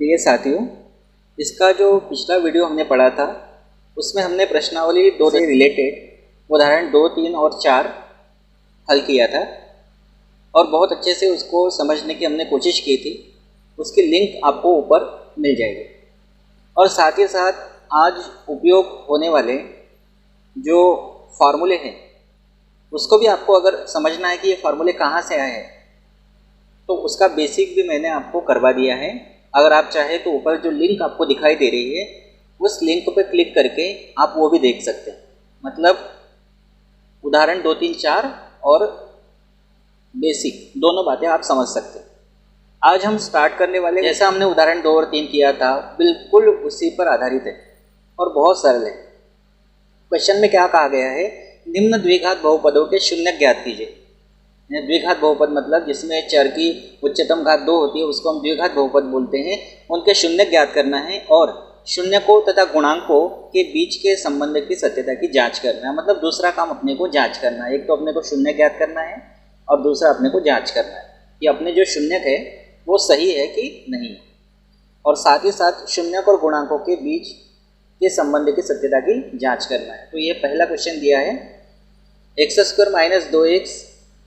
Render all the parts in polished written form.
प्रिय साथियों, इसका जो पिछला वीडियो हमने पढ़ा था उसमें हमने प्रश्नावली 2 से रिलेटेड उदाहरण 2, 3 और 4 हल किया था और बहुत अच्छे से उसको समझने की हमने कोशिश की थी। उसकी लिंक आपको ऊपर मिल जाएगी और साथ ही साथ आज उपयोग होने वाले जो फार्मूले हैं उसको भी आपको अगर समझना है कि ये फार्मूले कहाँ से आए हैं तो उसका बेसिक भी मैंने आपको करवा दिया है। अगर आप चाहें तो ऊपर जो लिंक आपको दिखाई दे रही है उस लिंक पर क्लिक करके आप वो भी देख सकते हैं। मतलब उदाहरण 2, 3, 4 और बेसिक दोनों बातें आप समझ सकते हैं। आज हम स्टार्ट करने वाले जैसा हमने उदाहरण 2 और 3 किया था बिल्कुल उसी पर आधारित है और बहुत सरल है। क्वेश्चन में क्या कहा गया है, निम्न द्विघात बहुपदों के शून्य ज्ञात कीजिए। द्विघात बहुपद मतलब जिसमें चर की उच्चतम घात 2 होती है उसको हम द्विघात बहुपद बोलते हैं। उनके शून्य ज्ञात करना है और शून्य को तथा गुणांकों के बीच के संबंध की सत्यता की जांच करना है। मतलब दूसरा काम अपने को जांच करना है। एक तो अपने को शून्य ज्ञात करना है और दूसरा अपने को जांच करना है कि अपने जो शून्य है वो सही है कि नहीं, और साथ ही साथ शून्य और गुणांकों के बीच के संबंध की सत्यता की जांच करना है। तो ये पहला क्वेश्चन दिया है x² -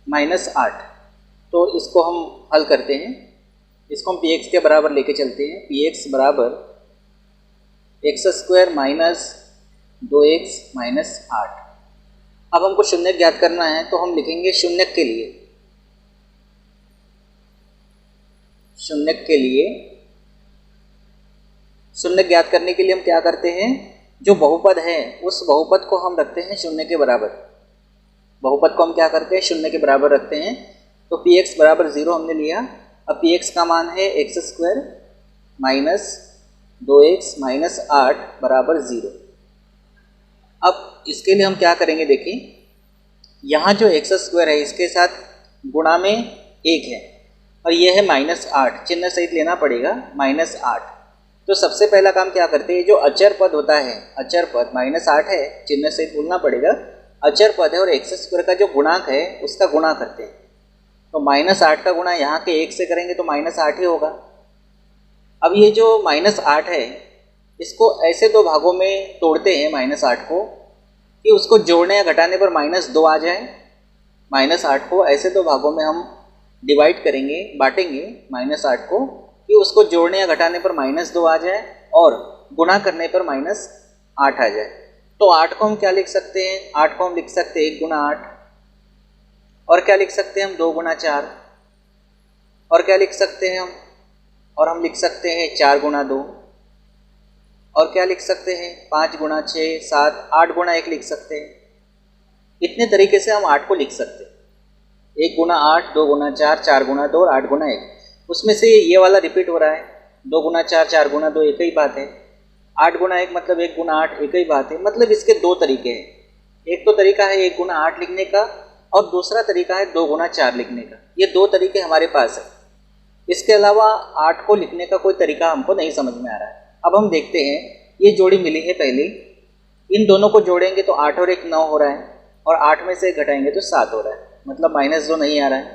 2x - 8। तो इसको हम हल करते हैं। इसको हम px के बराबर लेके चलते हैं। px बराबर x² - 2x - 8। अब हमको शून्य ज्ञात करना है तो हम लिखेंगे शून्य के लिए शून्य ज्ञात करने के लिए हम क्या करते हैं, जो बहुपद है उस बहुपद को हम रखते हैं शून्य के बराबर। बहुपद को हम क्या करते हैं, शून्य के बराबर रखते हैं। तो px बराबर 0 हमने लिया। अब px का मान है x² - 2x - 8 बराबर 0। अब इसके लिए हम क्या करेंगे, देखिए यहाँ जो x² है इसके साथ गुणा में 1 है और ये है -8, चिन्ह सहित लेना पड़ेगा -8। तो सबसे पहला काम क्या करते हैं, जो अचर पद होता है, अचर पद -8 है, चिन्ह सहित बोलना पड़ेगा, अचर पद है और x² का जो गुणांक है उसका गुणा करते हैं। तो -8 का गुणा यहाँ के 1 से करेंगे तो -8 ही होगा। अब ये जो -8 है इसको ऐसे दो भागों में तोड़ते हैं -8 को कि उसको जोड़ने या घटाने पर -2 आ जाए। -8 को ऐसे दो भागों में हम डिवाइड करेंगे, बांटेंगे -8 को कि उसको जोड़ने या घटाने पर -2 आ जाए और गुणा करने पर -8 आ जाए। तो 8 को हम क्या लिख सकते हैं, 8 को हम लिख सकते हैं 1 × 8 और क्या लिख सकते हैं हम 2 × 4 और क्या लिख सकते हैं हम लिख सकते हैं 4 × 2 और क्या लिख सकते हैं 5 × 6, 7, 8 × 1 लिख सकते हैं। इतने तरीके से हम 8 को लिख सकते हैं, 1 × 8, 2 × 4, 4 × 2 और 8 × 1। उसमें से ये वाला रिपीट हो रहा है, 2 × 4, 4 × 2 एक ही बात है, 8 × 1 मतलब 1 × 8 एक ही बात है। मतलब इसके दो तरीके हैं। एक तो तरीका है 1 × 8 लिखने का और दूसरा तरीका है 2 × 4 लिखने का। ये दो तरीके हमारे पास है। इसके अलावा 8 को लिखने का कोई तरीका हमको नहीं समझ में आ रहा है। अब हम देखते हैं, ये जोड़ी मिली है पहले, इन दोनों को जोड़ेंगे तो 8 और 1 9 हो रहा है और 8 में से घटाएंगे तो 7 हो रहा है, मतलब -2 नहीं आ रहा है।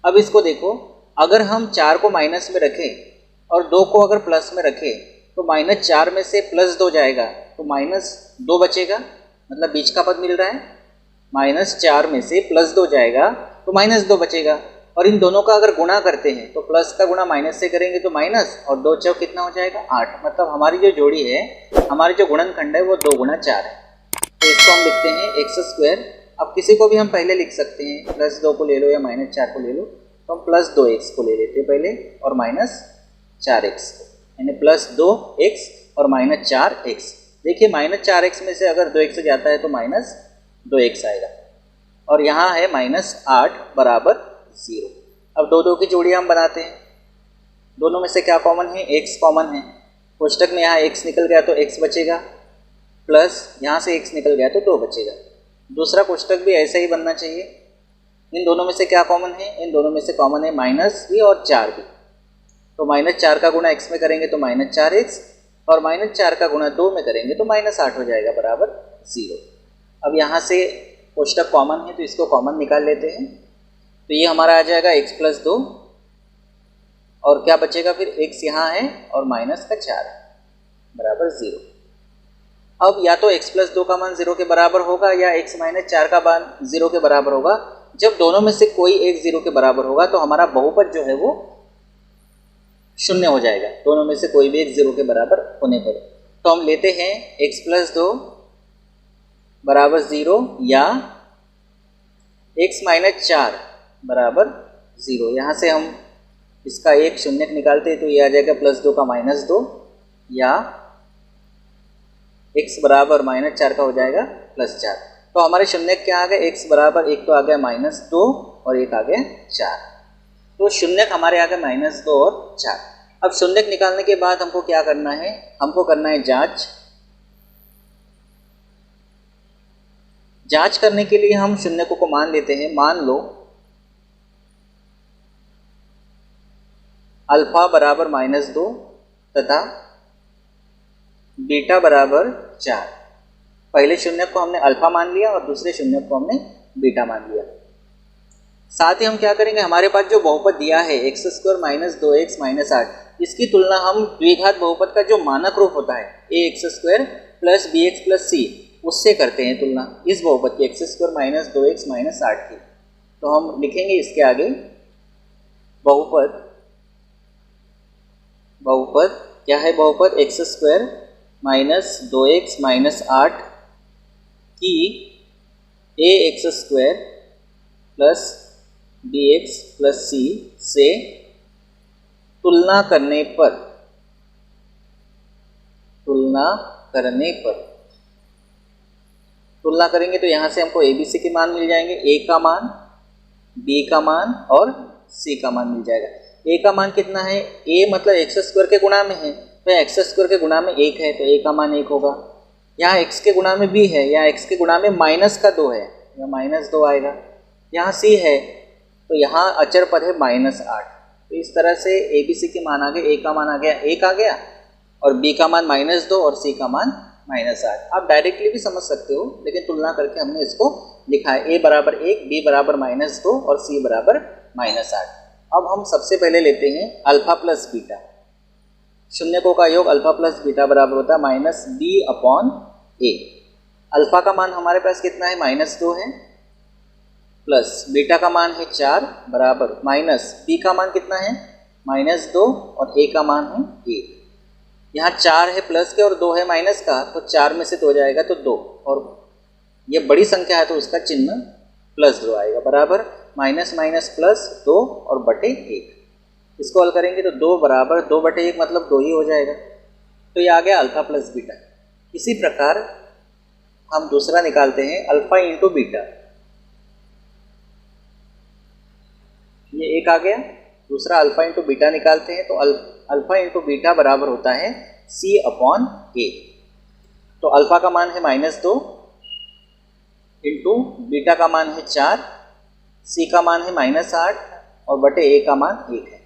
अब इसको देखो, अगर हम 4 को माइनस में रखें और 2 को अगर प्लस में रखें तो -4 में से +2 जाएगा तो -2 बचेगा, मतलब बीच का पद मिल रहा है। -4 में से +2 जाएगा तो -2 बचेगा और इन दोनों का अगर गुणा करते हैं तो प्लस का गुणा माइनस से करेंगे तो माइनस और 2 चौक कितना हो जाएगा 8। मतलब हमारी जो जोड़ी है, हमारी जो गुणनखंड है वो 2 × 4 है। तो इसको हम लिखते हैं x²। अब किसी को भी हम पहले लिख सकते हैं, +2 को ले लो या -4 को ले लो, तो हम +2x को ले लेते हैं पहले और -4x को, यानी +2x और -4x। देखिए -4x में से अगर 2x जाता है तो -2x आएगा और यहाँ है -8 बराबर 0। अब 2 2 की जोड़ी हम बनाते हैं। दोनों में से क्या कॉमन है, x कॉमन है। कोष्टक में यहाँ x निकल गया तो x बचेगा, प्लस यहाँ से x निकल गया तो 2 बचेगा। दूसरा कोष्टक भी ऐसा ही बनना चाहिए। इन दोनों में से क्या कॉमन है, इन दोनों में से कॉमन है माइनस भी और 4 भी। तो -4 का गुणा x में करेंगे तो -4x और -4 का गुणा 2 में करेंगे तो -8 हो जाएगा बराबर 0। अब यहाँ से कोष्टक कॉमन है तो इसको कॉमन निकाल लेते हैं। तो ये हमारा आ जाएगा x + 2 और क्या बचेगा फिर, x यहाँ है और माइनस का 4 है बराबर 0। अब या तो x प्लस 2 का मान 0 के बराबर होगा या x माइनस 4 का मान 0 के बराबर होगा। जब दोनों में से कोई एक 0 के बराबर होगा तो हमारा बहुपद जो है वो शून्य हो जाएगा, दोनों में से कोई भी एक 0 के बराबर होने पर। तो हम लेते हैं x प्लस 2 बराबर 0 या x माइनस 4 बराबर 0। यहाँ से हम इसका एक शून्य निकालते हैं तो ये आ जाएगा प्लस 2 का माइनस 2 या x बराबर माइनस 4 का हो जाएगा प्लस 4। तो हमारे शून्य क्या आ गए, x बराबर एक तो आ गया माइनस 2 और एक आ गया 4। तो शून्य हमारे आ गए माइनस 2 और 4। अब शून्य निकालने के बाद हमको क्या करना है, हमको करना है जांच। जांच करने के लिए हम शून्य को मान लेते हैं। मान लो अल्फा बराबर माइनस 2 तथा बीटा बराबर 4। पहले शून्य को हमने अल्फा मान लिया और दूसरे शून्य को हमने बीटा मान लिया। साथ ही हम क्या करेंगे, हमारे पास जो बहुपद दिया है x square minus 2x minus 8, इसकी तुलना हम द्विघात बहुपद का जो मानक रूप होता है a x square plus b x plus c, उससे करते हैं तुलना इस बहुपद की x square minus 2x minus 8 की। तो हम लिखेंगे इसके आगे बहुपद क्या है, बहुपद x square minus 2x minus 8 की a x square plus b x plus c से तुलना करने पर तुलना करेंगे तो यहाँ से हमको ए बी सी के मान मिल जाएंगे, ए का मान, बी का मान और सी का मान मिल जाएगा। ए का मान कितना है, ए मतलब एक्स स्क्वायर के गुणा में है, तो एक्स स्क्वायर के गुणा में 1 है तो ए का मान 1 होगा। यहाँ एक्स के गुणा में बी है या एक्स के गुणा में माइनस का 2 है या माइनस 2 आएगा। यहाँ सी है तो यहाँ अचर पद है माइनस 8। तो इस तरह से ए बी सी के मान आ गए, ए का मान आ गया 1 आ गया और बी का मान माइनस 2 और सी का मान माइनस 8। आप डायरेक्टली भी समझ सकते हो लेकिन तुलना करके हमने इसको लिखा है, ए बराबर 1, बी बराबर माइनस 2 और सी बराबर माइनस 8। अब हम सबसे पहले लेते हैं अल्फा प्लस बीटा। शून्यकों का योग अल्फा प्लस बीटा बराबर होता है माइनस बी अपॉन ए। अल्फा का मान हमारे पास कितना है, माइनस 2 है, प्लस बीटा का मान है 4 बराबर माइनस बी का मान कितना है, माइनस 2 और ए का मान है 1। यहाँ 4 है प्लस के और 2 है माइनस का, तो 4 में से 2 जाएगा तो 2, और ये बड़ी संख्या है तो उसका चिन्ह प्लस 2 आएगा बराबर माइनस माइनस प्लस 2 और बटे 1। इसको हल करेंगे तो 2 बराबर 2 बटे 1 मतलब 2 ही हो जाएगा। तो ये आ गया अल्फा प्लस बीटा। इसी प्रकार हम दूसरा निकालते हैं अल्फा इंटू बीटा। ये एक आ गया, दूसरा अल्फा इंटू बीटा निकालते हैं तो अल्फा इंटू बीटा बराबर होता है सी अपॉन ए। तो अल्फा का मान है माइनस 2 इंटू बीटा का मान है 4, सी का मान है माइनस 8 और बटे ए का मान 1 है।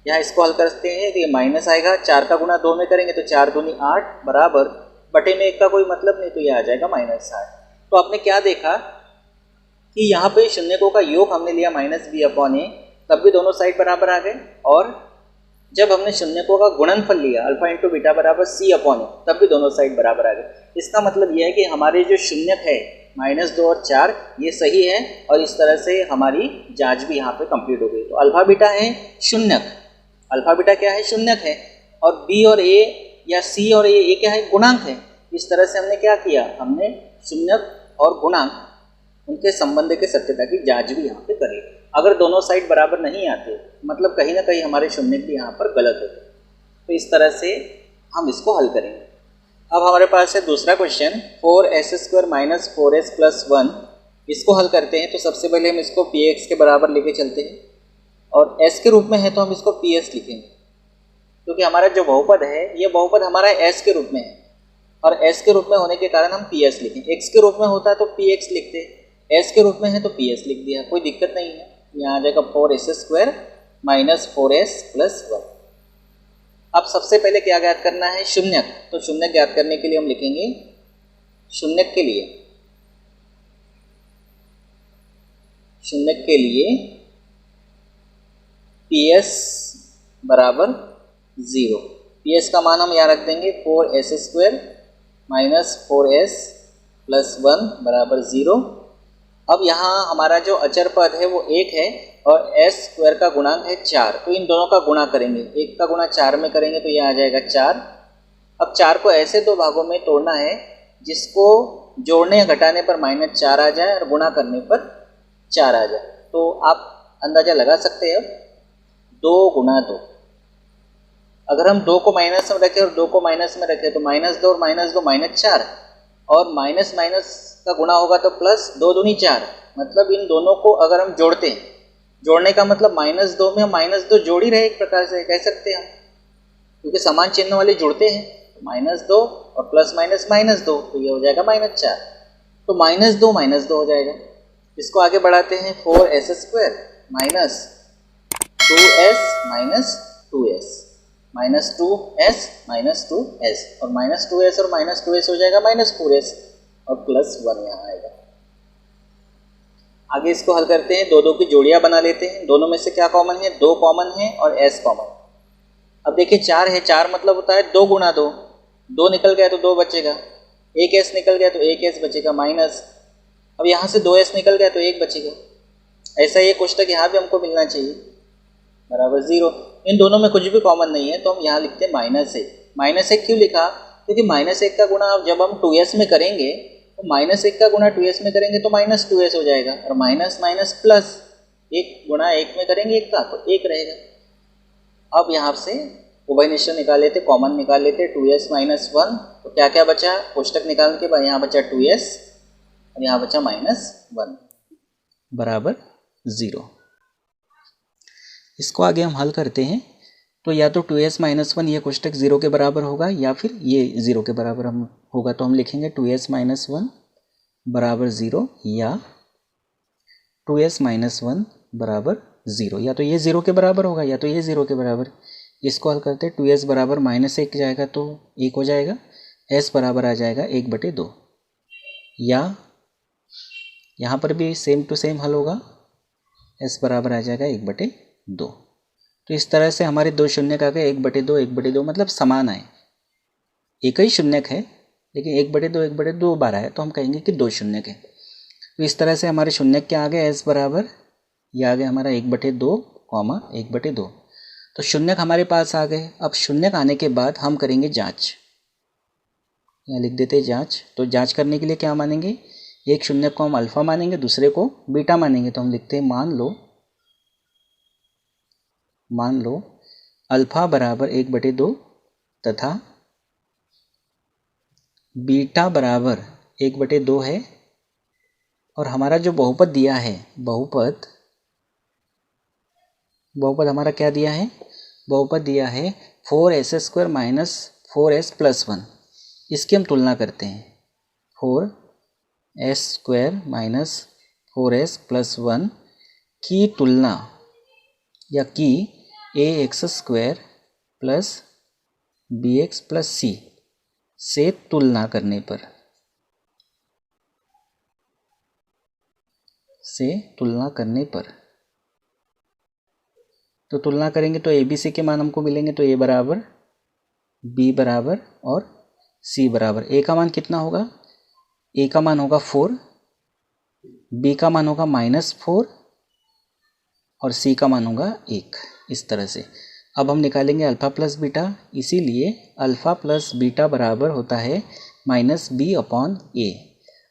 यहाँ इसको हल करते हैं तो ये माइनस आएगा, 4 का गुना 2 में करेंगे तो 4 दूनी 8 बराबर बटे में 1 का कोई मतलब नहीं तो ये आ जाएगा माइनस 8। तो आपने क्या देखा कि यहाँ पे शून्यकों का योग हमने लिया माइनस बी अपॉन ए, तब भी दोनों साइड बराबर आ गए, और जब हमने शून्यकों का गुणनफल लिया अल्फा इंटू बीटा बराबर सी अपॉन ए, तब भी दोनों साइड बराबर आ गए। इसका मतलब यह है कि हमारे जो शून्यक है माइनस 2 और 4 ये सही है, और इस तरह से हमारी जांच भी यहाँ पे कंप्लीट हो गई। तो अल्फा बीटा है शून्यक, अल्फा बीटा क्या है, शून्यक है, और बी और ए या सी और ए क्या है, गुणांक है। इस तरह से हमने क्या किया, हमने शून्यक और गुणांक उनके संबंध के सत्यता की जांच भी यहाँ पे करी। अगर दोनों साइड बराबर नहीं आते मतलब कहीं ना कहीं हमारे शून्यक भी यहाँ पर गलत होते, तो इस तरह से हम इसको हल करेंगे। अब हमारे पास है दूसरा question 4s square minus 4s plus 1। इसको हल करते हैं तो सबसे पहले हम इसको px के बराबर लेके चलते हैं, और s के रूप में है तो हम इसको ps लिखेंगे, क्योंकि हमारा जो बहुपद है ये बहुपद हमारा s के रूप में है, और s के रूप में होने के कारण हम ps लिखें। x के रूप में होता है तो px लिखते, s के रूप में है तो ps लिख दिया, कोई दिक्कत नहीं है। यहाँ आ जाएगा 4s square minus 4s plus 1। अब सबसे पहले क्या ज्ञात करना है, शून्यक। तो शून्यक ज्ञात करने के लिए हम लिखेंगे, शून्यक के लिए PS बराबर 0। पी एस का मान हम यहाँ रख देंगे 4s² माइनस 4s प्लस 1 बराबर 0। अब यहाँ हमारा जो अचर पद है वो 1 है और s² का गुणांक है 4, तो इन दोनों का गुणा करेंगे। 1 का गुणा 4 में करेंगे तो ये आ जाएगा 4। अब 4 को ऐसे दो भागों में तोड़ना है जिसको जोड़ने या घटाने पर -4 आ जाए और गुणा करने पर 4 आ जाए। तो आप अंदाज़ा लगा सकते हैं 2 गुणा 2। अगर हम 2 को माइनस में रखें और 2 को माइनस में रखें तो -2 और -2 -4, और माइनस माइनस का गुणा होगा तो प्लस 2 दूनी 4। मतलब इन दोनों को अगर हम जोड़ते हैं, जोड़ने का मतलब -2 में हम -2 जोड़ ही रहे, एक प्रकार से कह सकते हैं हम, क्योंकि समान चिन्ह वाले जुड़ते हैं। -2 और प्लस माइनस -2, तो ये हो जाएगा -4। तो -2 हो जाएगा। इसको आगे बढ़ाते हैं 4s² minus 2s minus 2s minus 2s और -2s और -2s हो जाएगा -4s और प्लस 1 यहाँ आएगा। आगे इसको हल करते हैं, 2 की जोड़ियाँ बना लेते हैं। दोनों में से क्या कॉमन है? 2 कॉमन है और s कॉमन। अब देखिए 4 है, 4 मतलब होता है 2 गुणा 2। 2 निकल गया तो 2 बचेगा, 1s निकल गया तो 1s बचेगा माइनस। अब यहाँ से 2s निकल गया तो 1 बचेगा। ऐसा ये कोष्टक यहाँ भी हमको मिलना चाहिए बराबर 0। इन दोनों में कुछ भी कॉमन नहीं है तो हम यहाँ लिखते हैं -1। -1 क्यों लिखा? क्योंकि -1 का गुणा जब हम 2s में करेंगे तो -1 का गुणा 2s में करेंगे तो -2s हो जाएगा, और माइनस माइनस प्लस 1 गुणा 1 में करेंगे 1 का तो 1 रहेगा। अब यहाँ से उभय निश्चय निकाल लेते, कॉमन निकाल लेते, 2s माइनस 1। तो क्या क्या बचा? कोष्टक निकालने के बाद यहाँ बचा 2s और यहाँ बचा -1 बराबर 0। इसको आगे हम हल करते हैं तो या तो 2s माइनस 1 ये कोष्टक 0 के बराबर होगा या फिर ये 0 के बराबर हम होगा। तो हम लिखेंगे 2s माइनस 1 बराबर 0 या 2s माइनस 1 बराबर 0, या तो ये 0 के बराबर होगा या तो ये 0 के बराबर। इसको हल करते हैं, 2s बराबर -1 जाएगा तो 1 हो जाएगा, s बराबर आ जाएगा 1/2, या यहाँ पर भी सेम टू सेम हल होगा, s बराबर आ जाएगा 1/2। तो इस तरह से हमारे 2 शून्यक आ गए, 1/2 1/2 मतलब समान आए। एक ही शून्यक है लेकिन 1/2 2 बार आया तो हम कहेंगे कि 2 शून्यक है। तो इस तरह से हमारे शून्यक क्या आ गए? s बराबर ये आ गया हमारा 1/2 1/2। तो शून्यक हमारे पास आ गए। अब शून्यक आने के बाद हम करेंगे जांच, यहाँ लिख देते हैं जांच। तो जांच करने के लिए क्या मानेंगे? एक शून्यक को हम अल्फा मानेंगे, दूसरे को बीटा मानेंगे। तो हम लिखते हैं मान लो अल्फा बराबर 1/2 तथा बीटा बराबर 1/2 है, और हमारा जो बहुपद दिया है, बहुपद हमारा क्या दिया है? बहुपद दिया है 4s² माइनस 4s प्लस 1। इसकी हम तुलना करते हैं, 4s² माइनस 4s प्लस 1 की तुलना या की ax² plus bx plus c से तुलना करने पर तो तुलना करेंगे तो a b c के मान हमको मिलेंगे। तो a बराबर b बराबर और c बराबर, a का मान कितना होगा? a का मान होगा 4, b का मान होगा -4 और c का मान होगा 1। इस तरह से अब हम निकालेंगे अल्फ़ा प्लस बीटा, इसीलिए अल्फ़ा प्लस बीटा बराबर होता है -b/a।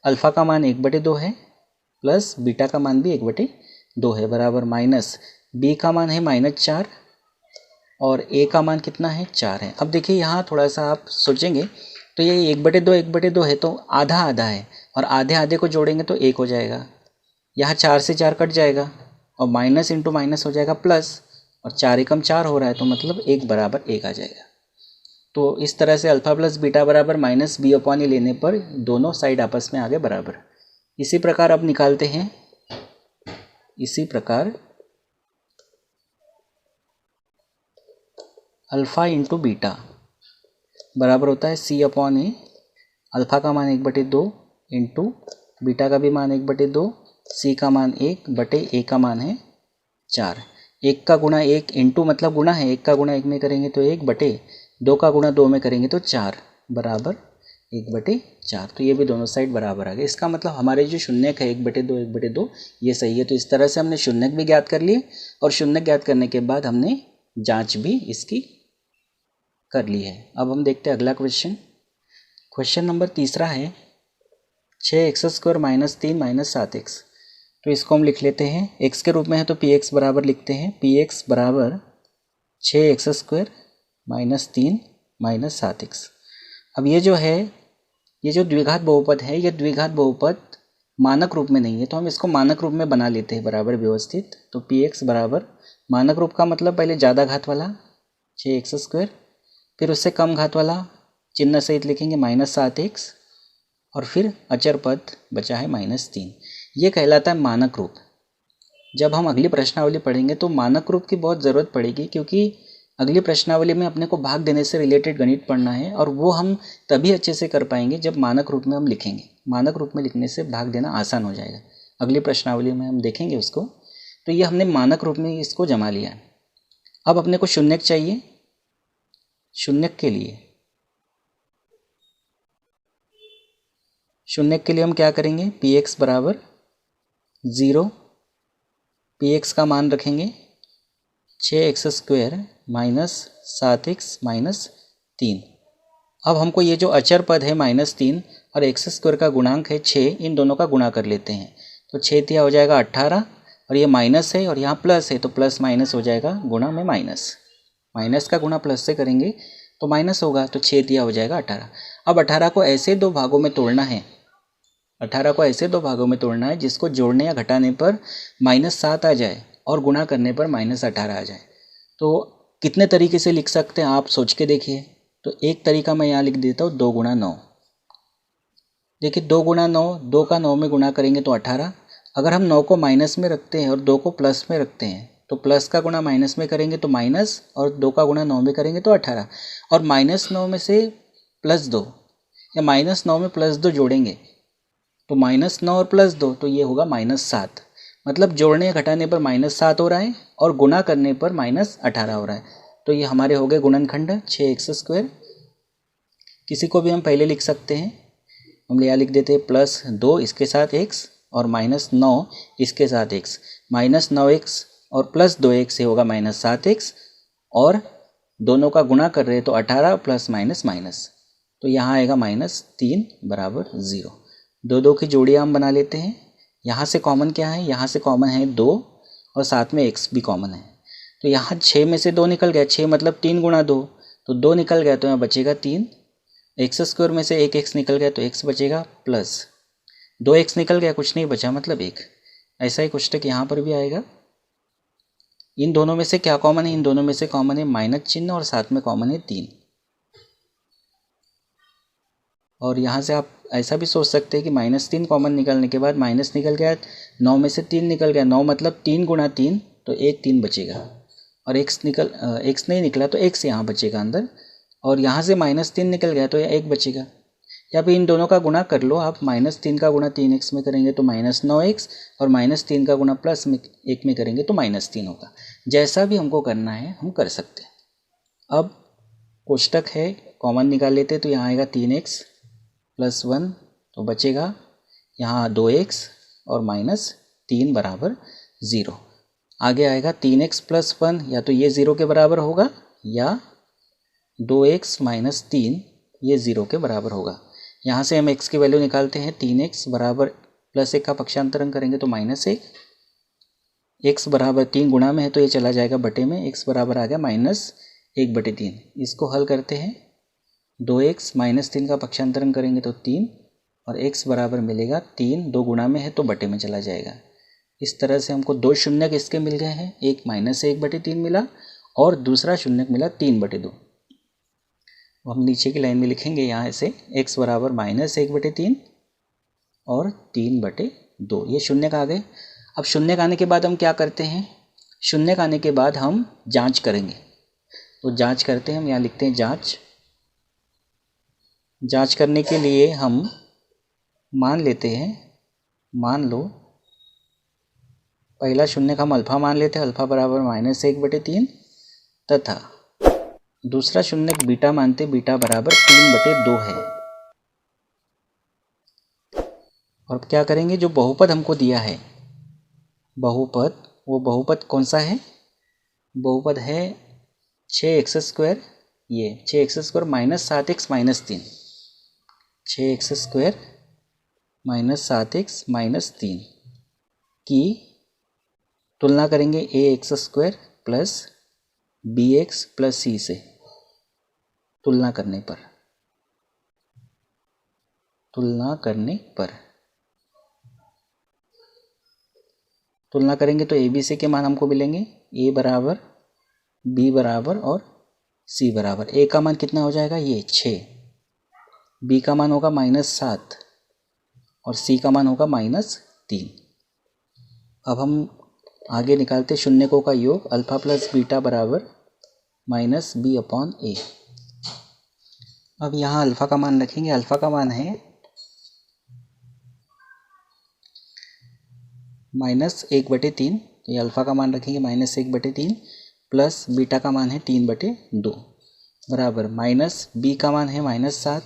अल्फ़ा का मान 1/2 है प्लस बीटा का मान भी 1/2 है, बराबर माइनस b का मान है -4 और a का मान कितना है? 4 है। अब देखिए यहाँ थोड़ा सा आप सोचेंगे तो ये 1/2 है तो आधा आधा है, और आधे आधे को जोड़ेंगे तो 1 हो जाएगा। यहाँ 4 से 4 कट जाएगा और माइनस इंटू माइनस हो जाएगा प्लस, और 4 एकम 4 हो रहा है तो मतलब 1 बराबर 1 आ जाएगा। तो इस तरह से अल्फ़ा प्लस बीटा बराबर -b/a लेने पर दोनों साइड आपस में आ गए बराबर। इसी प्रकार अब निकालते हैं, इसी प्रकार अल्फ़ा इंटू बीटा बराबर होता है c/a। अल्फ़ा का मान 1/2 इंटू बीटा का भी मान 1/2, c का मान 1/a का मान है 4। 1 का गुणा 1 इंटू मतलब गुणा है, 1 का गुणा 1 में करेंगे तो 1 बटे 2 का गुणा 2 में करेंगे तो 4 बराबर 1/4। तो ये भी दोनों साइड बराबर आ गए। इसका मतलब हमारे जो शून्यक है 1/2 ये सही है। तो इस तरह से हमने शून्यक भी ज्ञात कर लिए और शून्यक ज्ञात करने के बाद हमने जांच भी इसकी कर ली है। अब हम देखते हैं अगला क्वेश्चन। क्वेश्चन नंबर 3 है 6x² - 3 - 7x। तो इसको हम लिख लेते हैं, x के रूप में है तो px बराबर लिखते हैं, px बराबर 6x² - 3 - 7x। अब ये जो है, ये जो द्विघात बहुपद है, ये द्विघात बहुपद मानक रूप में नहीं है, तो हम इसको मानक रूप में बना लेते हैं बराबर व्यवस्थित। तो px बराबर मानक रूप का मतलब पहले ज़्यादा घात वाला 6x², फिर उससे कम घात वाला चिन्ह सहित लिखेंगे -7x, और फिर अचर पद बचा है -3। ये कहलाता है मानक रूप। जब हम अगली प्रश्नावली पढ़ेंगे तो मानक रूप की बहुत ज़रूरत पड़ेगी, क्योंकि अगली प्रश्नावली में अपने को भाग देने से रिलेटेड गणित पढ़ना है, और वो हम तभी अच्छे से कर पाएंगे जब मानक रूप में हम लिखेंगे। मानक रूप में लिखने से भाग देना आसान हो जाएगा। अगली प्रश्नावली में हम देखेंगे उसको। तो ये हमने मानक रूप में इसको जमा लिया। अब अपने को शून्यक चाहिए। शून्यक के लिए हम क्या करेंगे, px बराबर 0, px का मान रखेंगे 6x² - 7x - 3। अब हमको ये जो अचर पद है -3 और x² का गुणांक है 6, इन दोनों का गुणा कर लेते हैं। तो 6 तिया हो जाएगा 18, और ये माइनस है और यहाँ प्लस है, तो प्लस माइनस हो जाएगा, गुणा में माइनस। माइनस का गुणा प्लस से करेंगे तो माइनस होगा, तो 6 तिया हो जाएगा 18। अब 18 को ऐसे दो भागों में तोड़ना है, 18 को ऐसे दो भागों में तोड़ना है जिसको जोड़ने या घटाने पर -7 आ जाए और गुणा करने पर -18 आ जाए। तो कितने तरीके से लिख सकते हैं आप सोच के देखिए। तो एक तरीका मैं यहाँ लिख देता हूँ, 2 × 9। देखिए 2 × 9, 2 का 9 में गुणा करेंगे तो 18। अगर हम 9 को माइनस में रखते हैं और 2 को प्लस में रखते हैं, तो प्लस का गुणा माइनस में करेंगे तो माइनस, और 2 का गुणा 9 में करेंगे तो 18। और -9 में से +2 या -9 में +2 जोड़ेंगे तो -9 और +2, तो ये होगा -7। मतलब जोड़ने या घटाने पर -7 हो रहा है और गुणा करने पर -18 हो रहा है। तो ये हमारे हो गए गुणनखंड 6x²। किसी को भी हम पहले लिख सकते हैं। हम यहाँ लिख देते हैं +2 इसके साथ x और -9 इसके साथ x। -9x और +2x से होगा -7x, और दोनों का गुणा कर रहे हैं तो 18 प्लस माइनस माइनस, तो यहाँ आएगा -3 बराबर 0। 2 2 की जोड़ियाँ हम बना लेते हैं। यहाँ से कॉमन क्या है, यहाँ से कॉमन है 2 और साथ में x भी कॉमन है। तो यहाँ 6 में से 2 निकल गया, 6 मतलब 3 × 2, तो 2 निकल गया तो यहाँ बचेगा 3। x² में से एक x निकल गया तो x बचेगा, प्लस 2x निकल गया, कुछ नहीं बचा मतलब 1। ऐसा ही कुछ तक यहाँ पर भी आएगा। इन दोनों में से क्या कॉमन है, इन दोनों में से कॉमन है माइनस चिन्ह और साथ में कॉमन है 3। और यहाँ से आप ऐसा भी सोच सकते हैं कि -3 कॉमन निकलने के बाद माइनस निकल गया, 9 में से 3 निकल गया, 9 मतलब 3 × 3, तो 1 3 बचेगा, और x नहीं निकला तो x यहाँ बचेगा अंदर, और यहाँ से -3 निकल गया तो यह 1 बचेगा। या फिर इन दोनों का गुणा कर लो आप, -3 का गुणा 3x में करेंगे तो -9x, और -3 का गुणा +1 में करेंगे तो -3 होगा। जैसा भी हमको करना है हम कर सकते हैं। अब कोष्टक है, कॉमन निकाल लेते तो यहाँ आएगा 3x + 1, तो बचेगा यहाँ 2x और -3 बराबर 0। आगे आएगा 3x + 1, या तो ये 0 के बराबर होगा या 2x - 3 ये 0 के बराबर होगा। यहाँ से हम x की वैल्यू निकालते हैं, 3x बराबर +1 का पक्षांतरण करेंगे तो -1, x बराबर 3 गुणा में है तो ये चला जाएगा बटे में, x बराबर आ गया -1/3। इसको हल करते हैं, 2x -3 का पक्षांतरण करेंगे तो 3, और x बराबर मिलेगा 3, 2 गुणा में है तो बटे में चला जाएगा। इस तरह से हमको 2 शून्यक इसके मिल गए हैं, एक -1/3 मिला और दूसरा शून्यक मिला 3/2। हम नीचे की लाइन में लिखेंगे यहाँ से x बराबर -1/3 और 3/2, ये शून्यक आ गए। अब शून्यक आने के बाद हम क्या करते हैं, शून्यक आने के बाद हम जांच करेंगे। तो जांच करते हैं, हम यहाँ लिखते हैं जांच। जांच करने के लिए हम मान लेते हैं, मान लो पहला शून्य का हम अल्फ़ा मान लेते हैं, अल्फ़ा बराबर -1/3, तथा दूसरा शून्य बीटा मानते, बीटा बराबर 3/2 है। और अब क्या करेंगे, जो बहुपद हमको दिया है बहुपद, वो बहुपद कौन सा है, बहुपद है 6x², ये 6x² - 7x - 3, 6x² - 7x - 3 की तुलना करेंगे ax² plus bx plus c से। तुलना करने पर तुलना करेंगे तो a b c के मान हमको मिलेंगे, a बराबर, b बराबर और c बराबर। a का मान कितना हो जाएगा, ये 6, b का मान होगा -7 और c का मान होगा -3। अब हम आगे निकालते शून्यकों का योग, अल्फ़ा प्लस बीटा बराबर -b/a। अब यहाँ अल्फ़ा का मान रखेंगे, अल्फ़ा का मान है -1/3, तो ये अल्फ़ा का मान रखेंगे -1/3, प्लस बीटा का मान है 3/2 बराबर -b का मान है -7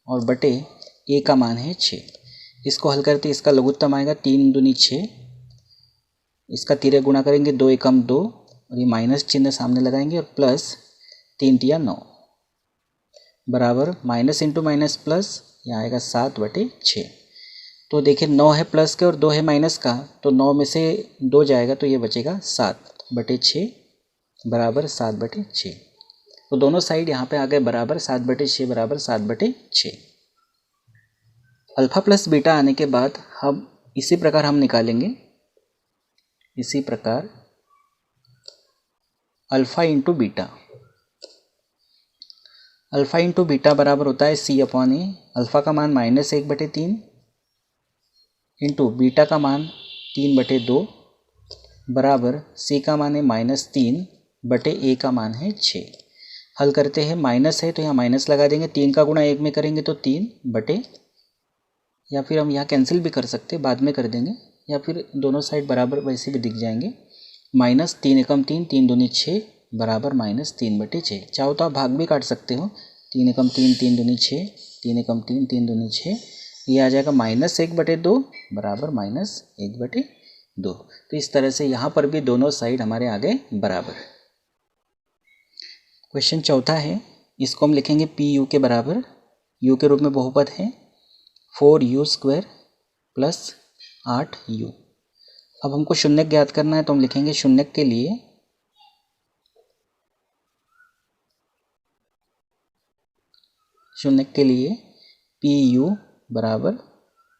और बटे a का मान है 6। इसको हल करते इसका लघुत्तम आएगा 3 दूनी 6, इसका तिर्यक गुणा करेंगे 2 एकम 2 और ये माइनस चिन्ह सामने लगाएंगे और प्लस 3 तिया 9 बराबर माइनस इंटू माइनस प्लस, यहाँ आएगा 7/6। तो देखिए 9 है प्लस के और 2 है माइनस का, तो 9 में से 2 जाएगा तो ये बचेगा 7/6 बराबर 7/6। तो दोनों साइड यहाँ पे आ गए बराबर, 7/6 बराबर 7/6। अल्फ़ा प्लस बीटा आने के बाद हम इसी प्रकार हम निकालेंगे, इसी प्रकार alpha into beta, alpha into beta बराबर होता है c/a। अल्फ़ा का मान -1/3 इंटू बीटा का मान 3/2 बराबर c का मान है -3/a का मान है 6। हल करते हैं, माइनस है तो यहाँ माइनस लगा देंगे, 3 का गुणा 1 में करेंगे तो 3 बटे, या फिर हम यहाँ कैंसिल भी कर सकते, बाद में कर देंगे, या फिर दोनों साइड बराबर वैसे भी दिख जाएंगे। -3 एकम 3, 3 दूनी 6 बराबर -3/6। चाहो तो आप भाग भी काट सकते हो, 3 एकम 3, 3 दूनी 6, 3 एकम 3, 3 दूनी 6, ये आ जाएगा -1/2 बराबर -1/2। तो इस तरह से यहाँ पर भी दोनों साइड हमारे आ गए बराबर। क्वेश्चन चौथा है, इसको हम लिखेंगे PU के बराबर, U के रूप में बहुपद है 4u² प्लस 8u। अब हमको शून्यक ज्ञात करना है, तो हम लिखेंगे शून्यक के लिए PU बराबर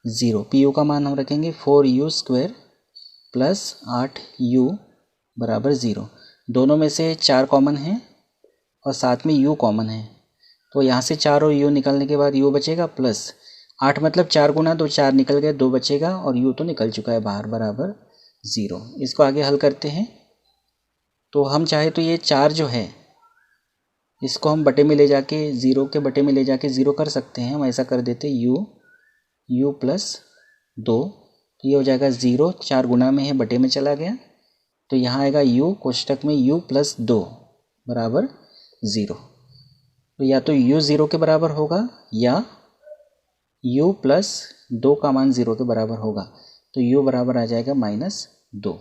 0। PU का मान हम रखेंगे 4u² प्लस 8u बराबर 0। दोनों में से 4 कॉमन है और साथ में u कॉमन है, तो यहाँ से 4 और u निकलने के बाद u बचेगा प्लस 8, मतलब 4 गुना 2, 4 निकल गए, 2 बचेगा और u तो निकल चुका है बाहर बराबर 0। इसको आगे हल करते हैं, तो हम चाहे तो ये 4 जो है इसको हम बटे में ले जाके 0 के बटे में ले जाके 0 कर सकते हैं। हम ऐसा कर देते u प्लस 2, तो ये हो जाएगा 0, 4 गुना में है बटे में चला गया, तो यहाँ आएगा u कोष्टक में u प्लस 2 बराबर 0। तो या तो u 0 के बराबर होगा या u प्लस 2 का मान 0 के बराबर होगा, तो u बराबर आ जाएगा -2।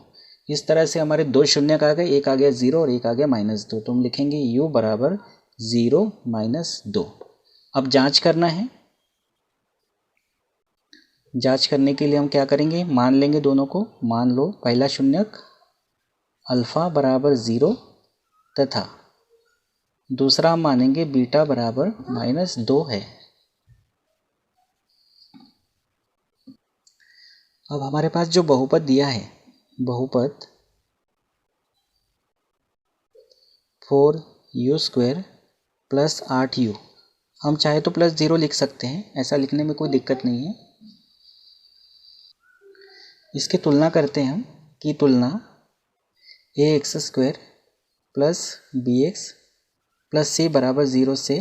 इस तरह से हमारे 2 शून्य आ गए, एक आ गया 0 और एक आ गया -2, तो हम लिखेंगे u बराबर 0 -2। अब जांच करना है, जांच करने के लिए हम क्या करेंगे, मान लेंगे दोनों को। मान लो पहला शून्यक अल्फ़ा बराबर 0 तथा दूसरा हम मानेंगे बीटा बराबर -2 है। अब हमारे पास जो बहुपद दिया है, बहुपद 4u² प्लस 8u, हम चाहे तो प्लस 0 लिख सकते हैं, ऐसा लिखने में कोई दिक्कत नहीं है। इसकी तुलना करते हैं हम, की तुलना ax² plus bx plus c बराबर 0 से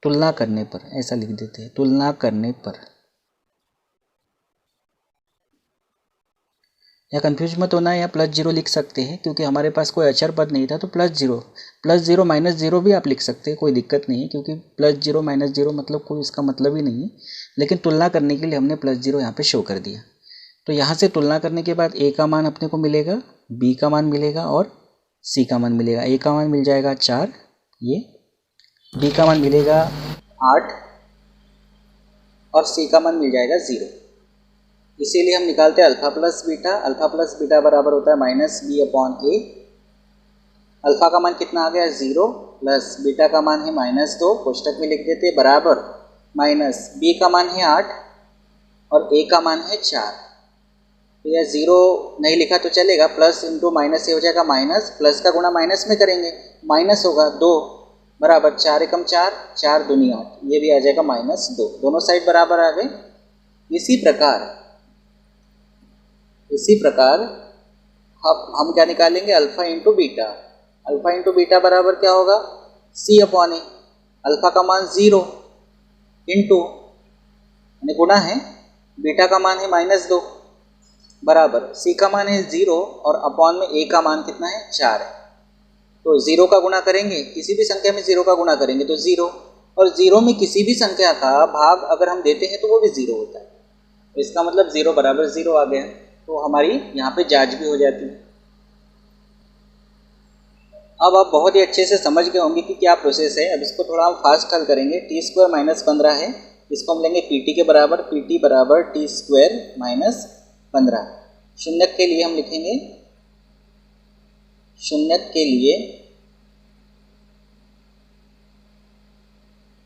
तुलना करने पर, ऐसा लिख देते हैं, तुलना करने पर। या कन्फ्यूज मत होना, या +0 लिख सकते हैं क्योंकि हमारे पास कोई अचर पद नहीं था, तो +0 -0 भी आप लिख सकते हैं, कोई दिक्कत नहीं है, क्योंकि +0 -0 मतलब कोई इसका मतलब ही नहीं है। लेकिन तुलना करने के लिए हमने +0 यहाँ पे शो कर दिया। तो यहाँ से तुलना करने के बाद a का मान अपने को मिलेगा, b का मान मिलेगा और c का मान मिलेगा। a का मान मिल जाएगा 4, ये b का मान मिलेगा 8 और c का मान मिल जाएगा 0। इसीलिए हम निकालते हैं अल्फा प्लस बीटा बराबर होता है -b/a। अल्फा का मान कितना आ गया 0 प्लस बीटा का मान है -2, कोष्टक में लिख देते हैं, बराबर माइनस b का मान है 8 और a का मान है 4। तो यह 0 नहीं लिखा तो चलेगा, प्लस इंटू माइनस ये हो जाएगा माइनस, प्लस का गुणा माइनस में करेंगे, माइनस होगा 2 बराबर 4 एकम 4, 4 दूनी 8, ये भी आ जाएगा -2, दोनों साइड बराबर आ गए। इसी प्रकार अब हम क्या निकालेंगे, अल्फा इंटू बीटा बराबर क्या होगा c/a। अल्फा का मान 0 इंटू यानी गुणा है, बीटा का मान है -2 बराबर c का मान है 0 और अपॉन में a का मान कितना है 4 है। तो 0 का गुणा करेंगे, किसी भी संख्या में 0 का गुणा करेंगे तो 0, और 0 में किसी भी संख्या का भाग अगर हम देते हैं तो वो भी 0 होता है। तो इसका मतलब 0 बराबर 0 आ गया, तो हमारी यहाँ पे जांच भी हो जाती है। अब आप बहुत ही अच्छे से समझ गए होंगे कि क्या प्रोसेस है। अब इसको थोड़ा हम फास्ट हल करेंगे। t² - 15 है, इसको हम लेंगे pt के बराबर, pt बराबर t² - 15। शून्यक के लिए हम लिखेंगे, शून्यक के लिए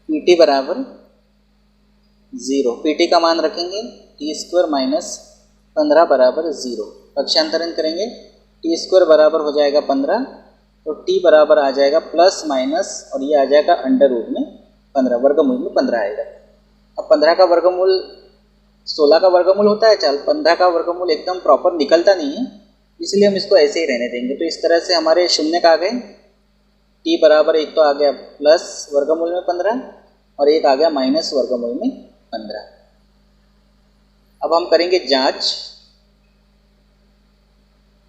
pt बराबर 0, pt का मान रखेंगे t² - 15 बराबर 0। पक्षांतरण करेंगे, t² बराबर हो जाएगा 15, तो t बराबर आ जाएगा प्लस माइनस और ये आ जाएगा अंडर रूट में 15, वर्गमूल में 15 आएगा। अब 15 का वर्गमूल 16 का वर्गमूल होता है, चल 15 का वर्गमूल एकदम प्रॉपर निकलता नहीं है, इसलिए हम इसको ऐसे ही रहने देंगे। तो इस तरह से हमारे शून्य का आ गए, t बराबर एक तो आ गया प्लस वर्गमूल में 15 और एक आ गया माइनस वर्गमूल में 15। अब हम करेंगे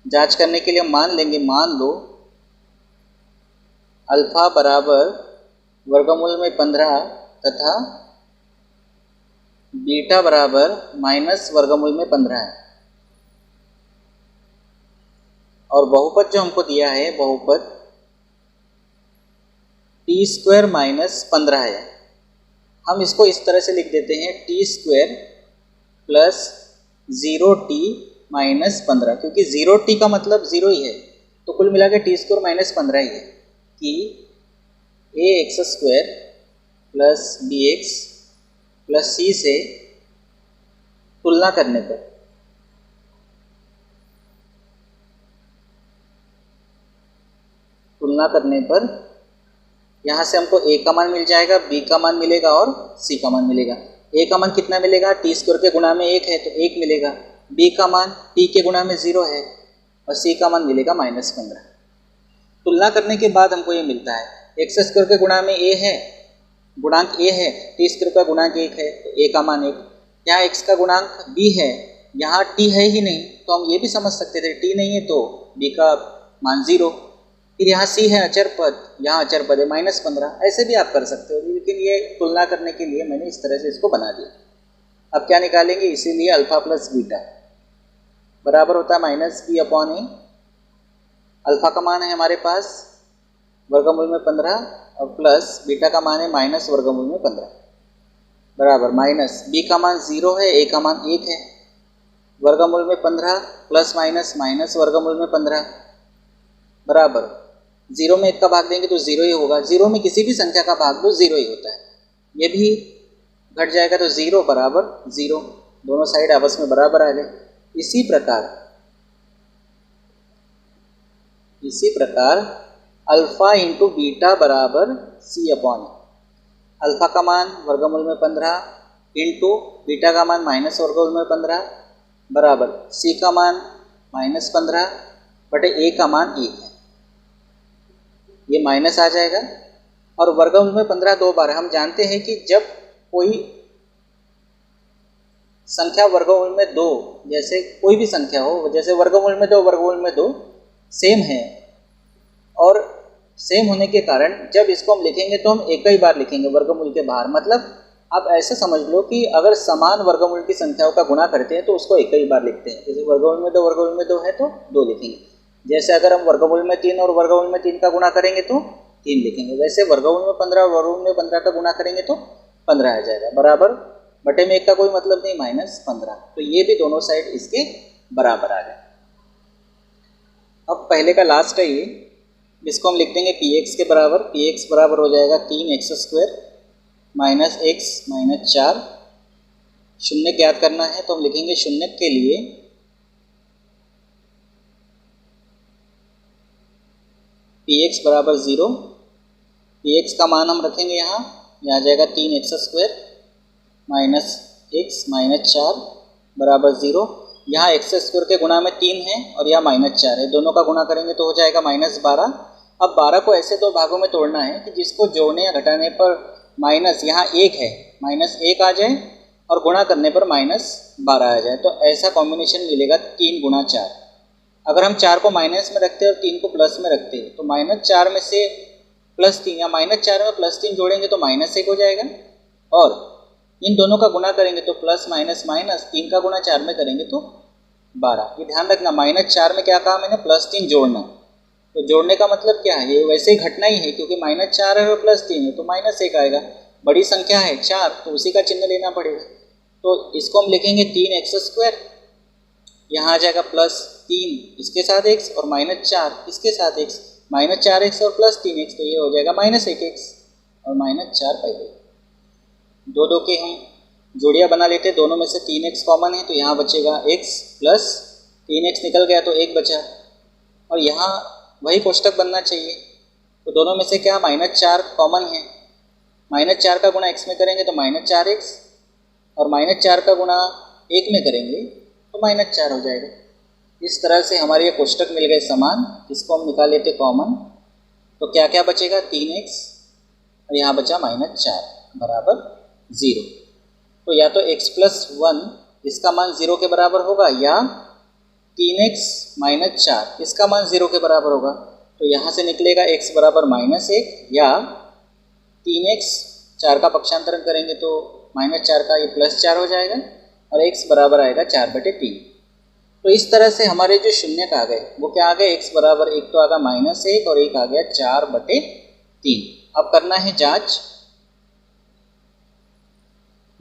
जांच करने के लिए हम मान लेंगे, मान लो अल्फा बराबर वर्गमूल में 15 तथा बीटा बराबर माइनस वर्गमूल में 15 है, और बहुपद जो हमको दिया है बहुपद t² - 15 है। हम इसको इस तरह से लिख देते हैं t² प्लस 0t - 15, क्योंकि 0t का मतलब 0 ही है, तो कुल मिला के t² - 15 ही है कि ax² plus bx plus c से तुलना करने पर यहाँ से हमको a का मान मिल जाएगा, b का मान मिलेगा और c का मान मिलेगा। a का मान कितना मिलेगा, t² के गुणा में 1 है तो 1 मिलेगा, b का मान t के गुणा में 0 है और c का मान मिलेगा -15। तुलना करने के बाद हमको ये मिलता है, x² के गुणा में a है, गुणांक a है, t² का गुणांक 1 है तो a का मान 1, यहाँ x का गुणांक b है, यहाँ t है ही नहीं, तो हम ये भी समझ सकते थे t नहीं है तो b का मान 0। फिर यहाँ c है अचर पद, यहाँ अचर पद है -15, ऐसे भी आप कर सकते हो, लेकिन ये तुलना करने के लिए मैंने इस तरह से इसको बना दिया। अब क्या निकालेंगे, इसीलिए अल्फा प्लस बीटा बराबर होता है -b/a। अल्फा का मान है हमारे पास वर्गमूल में 15 और प्लस बीटा का मान है माइनस वर्गमूल में 15 बराबर माइनस b का मान 0 है, a का मान 1 है, वर्गमूल में 15 प्लस माइनस माइनस वर्गमूल में 15 बराबर 0 में 1 का भाग देंगे तो 0 ही होगा, 0 में किसी भी संख्या का भाग दो 0 ही होता है, ये भी घट जाएगा तो 0 बराबर 0, दोनों साइड आपस में बराबर आ गए। इसी प्रकार अल्फा इंटू बीटा बराबर c/a। अल्फा का मान वर्गमूल में 15 इंटू बीटा का मान माइनस वर्गमूल में 15 बराबर c का मान -15 बटे a का मान 1 है, ये माइनस आ जाएगा, और वर्गमूल में 15 दो बार। हम जानते हैं कि जब कोई संख्या वर्गमूल में 2, जैसे कोई भी संख्या हो, जैसे वर्गमूल में 2 वर्गमूल में 2 सेम है, और सेम होने के कारण जब इसको हम लिखेंगे तो हम एक ही बार लिखेंगे वर्गमूल के बाहर। मतलब आप ऐसे समझ लो कि अगर समान वर्गमूल की संख्याओं का गुणा करते हैं तो उसको एक ही बार लिखते हैं। जैसे वर्गमूल में 2 है तो 2 लिखेंगे। जैसे अगर हम वर्गमूल में 3 और वर्गमूल में 3 का गुणा करेंगे तो 3 लिखेंगे। वैसे वर्गमूल में 15 और वर्गमूल में 15 का गुणा करेंगे तो 15 आ जाएगा। बराबर बटे में 1 का कोई मतलब नहीं, -15। तो ये भी दोनों साइड इसके बराबर आ गए। अब पहले का लास्ट है ये, इसको हम लिख देंगे px के बराबर। px बराबर हो जाएगा 3x² - x - 4। शून्य ज्ञात करना है तो हम लिखेंगे शून्य के लिए px बराबर 0। px का मान हम रखेंगे यहाँ, यह आ जाएगा 3x² - x - 4 बराबर 0। यहाँ x² के गुणा में 3 है और यहाँ -4 है, दोनों का गुणा करेंगे तो हो जाएगा -12। अब 12 को ऐसे दो भागों में तोड़ना है कि जिसको जोड़ने या घटाने पर माइनस यहाँ 1 है, -1 आ जाए और गुणा करने पर -12 आ जाए। तो ऐसा कॉम्बिनेशन मिलेगा 3 × 4। अगर हम 4 को माइनस में रखते हैं और 3 को प्लस में रखते हैं तो -4 में से +3 या -4 में +3 जोड़ेंगे तो -1 हो जाएगा, और इन दोनों का गुणा करेंगे तो प्लस माइनस माइनस, 3 का गुणा 4 में करेंगे तो 12। ये ध्यान रखना, -4 में क्या कहा मैंने, +3 जोड़ना। तो जोड़ने का मतलब क्या है, ये वैसे ही घटना ही है क्योंकि -4 है और +3 है तो -1 आएगा। बड़ी संख्या है 4 तो उसी का चिन्ह लेना पड़ेगा। तो इसको हम लिखेंगे 3x², यहाँ आ जाएगा +3 इसके साथ x और -4 इसके साथ x, -4x और +3x, तो ये हो जाएगा -1x और -4 पहले। 2 के हम जोड़ियाँ बना लेते हैं, दोनों में से 3x कॉमन है तो यहाँ बचेगा x प्लस 3x निकल गया तो 1 बचा, और यहाँ वही कोष्टक बनना चाहिए। तो दोनों में से क्या -4 कॉमन है, -4 का गुणा x में करेंगे तो -4x, और -4 का गुणा 1 में करेंगे तो -4 हो जाएगा। इस तरह से हमारे ये कोष्टक मिल गए समान, इसको हम निकाल लेते कॉमन। तो क्या क्या बचेगा, 3x और यहाँ बचा -4 बराबर 0। तो या तो x + 1 इसका मान 0 के बराबर होगा, या 3x - 4 इसका मान 0 के बराबर होगा। तो यहाँ से निकलेगा x बराबर -1, या 3x 4 का पक्षांतरण करेंगे तो -4 का ये +4 हो जाएगा, और x बराबर आएगा 4/3। तो इस तरह से हमारे जो शून्य आ गए वो क्या आ गए, x बराबर एक तो आ गया -1 और एक आ गया 4/3। अब करना है जांच।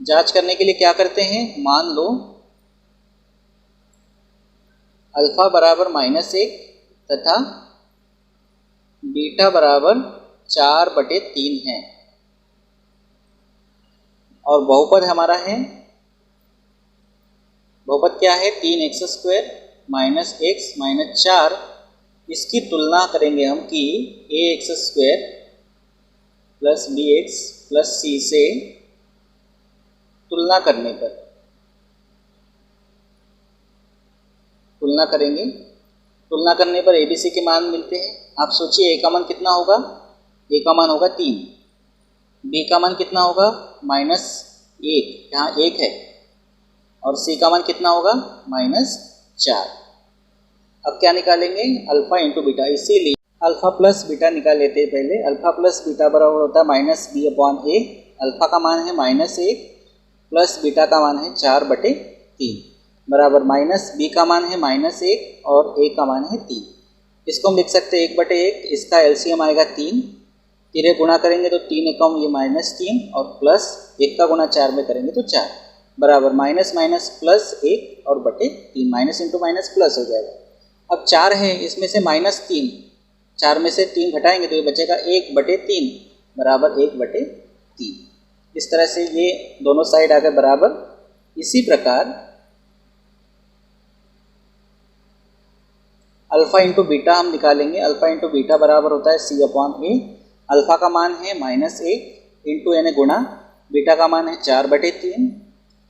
जांच करने के लिए क्या करते हैं, मान लो अल्फा बराबर -1 तथा बीटा बराबर 4/3 है, और बहुपद हमारा है, बहुपद क्या है, 3x² - x - 4। इसकी तुलना करेंगे हम कि ax² + bx + c से तुलना करने पर, तुलना करेंगे, तुलना करने पर ABC के मान मिलते हैं। आप सोचिए a का मान कितना होगा, a का मान होगा 3, b का मान कितना होगा -1, यहाँ 1 है, और c का मान कितना होगा -4। अब क्या निकालेंगे, अल्फा इंटू बीटा, इसीलिए अल्फा प्लस बीटा निकाल लेते हैं पहले। अल्फा प्लस बीटा बराबर होता है -b/a। अल्फा का मान है -1 प्लस बीटा का मान है 4/3 बराबर -b का मान है -1 और a का मान है 3। इसको हम लिख सकते हैं 1/1, इसका LCM आएगा 3, 3 गुणा करेंगे तो 3 एकम ये -3 और प्लस 1 का गुणा 4 में करेंगे तो 4 बराबर -+1 और /3, माइनस इंटू माइनस प्लस हो जाएगा। अब 4 है, इसमें से -3, 4 में से 3 घटाएंगे तो ये बचेगा 1/3 बराबर 1/3। इस तरह से ये दोनों साइड आ गए बराबर। इसी प्रकार अल्फा इंटू बीटा हम निकालेंगे। अल्फा इंटू बीटा बराबर होता है c/a। अल्फा का मान है -1 इंटू यानी गुणा, बीटा का मान है 4/3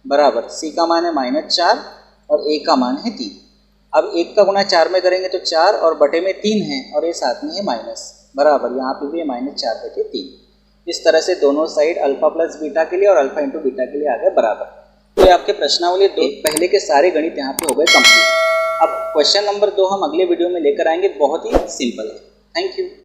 बराबर c का मान है -4 और a का मान है 3। अब 1 का गुणा 4 में करेंगे तो 4 और बटे में 3 है और ये साथ में है माइनस बराबर, यहाँ पे भी है -4/3। इस तरह से दोनों साइड अल्फा प्लस बीटा के लिए और अल्फा इंटू बीटा के लिए आ गए बराबर। तो ये आपके प्रश्नावली 2 पहले के सारे गणित यहाँ पे हो गए कंप्लीट। अब क्वेश्चन नंबर 2 हम अगले वीडियो में लेकर आएंगे, बहुत ही सिंपल है। Thank you.